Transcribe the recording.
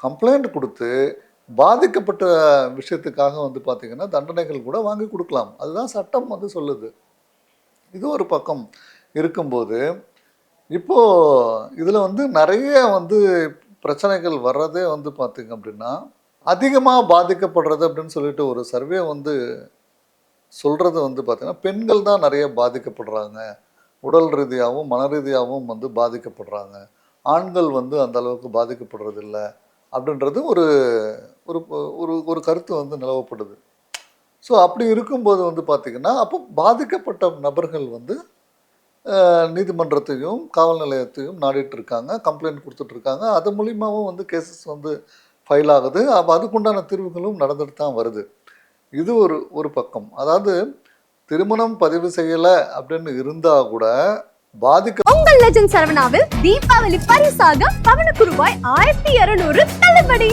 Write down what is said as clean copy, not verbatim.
Complaint கொடுத்து பாதிக்கப்பட்ட விஷயத்துக்காக வந்து பார்த்திங்கன்னா தண்டனைகள் கூட வாங்கி கொடுக்கலாம். அதுதான் சட்டம் வந்து சொல்லுது. இது ஒரு பக்கம் இருக்கும்போது, இப்போது இதில் வந்து நிறைய வந்து பிரச்சனைகள் வர்றதே வந்து பார்த்திங்க அப்படின்னா, அதிகமாக பாதிக்கப்படுறது அப்படின்னு சொல்லிட்டு ஒரு சர்வே வந்து சொல்கிறது வந்து பார்த்திங்கன்னா, பெண்கள் தான் நிறைய பாதிக்கப்படுறாங்க. உடல் ரீதியாகவும் மன ரீதியாகவும் வந்து பாதிக்கப்படுறாங்க. ஆண்கள் வந்து அந்த அளவுக்கு பாதிக்கப்படுறதில்ல அப்படின்றது ஒரு ஒரு ஒரு ஒரு கருத்து வந்து நிலவப்படுது. ஸோ அப்படி இருக்கும்போது வந்து பார்த்திங்கன்னா, அப்போ பாதிக்கப்பட்ட நபர்கள் வந்து நீதிமன்றத்தையும் காவல் நிலையத்தையும் நாடிட்டு இருக்காங்க, கம்ப்ளைண்ட் கொடுத்துட்ருக்காங்க. அது மூலியமாகவும் வந்து கேசஸ் வந்து ஃபைல் ஆகுது. அப்போ அதுக்குண்டான தீர்வுகளும் நடந்துட்டு தான் வருது. இது ஒரு ஒரு பக்கம். அதாவது திருமணம் பதிவு செய்யலை அப்படின்னு இருந்தால் கூட உங்கள் லெஜண்ட் சரவணாவில் தீபாவளி பரிசாக பவனுக்கு ரூபாய் 1200 தள்ளுபடி.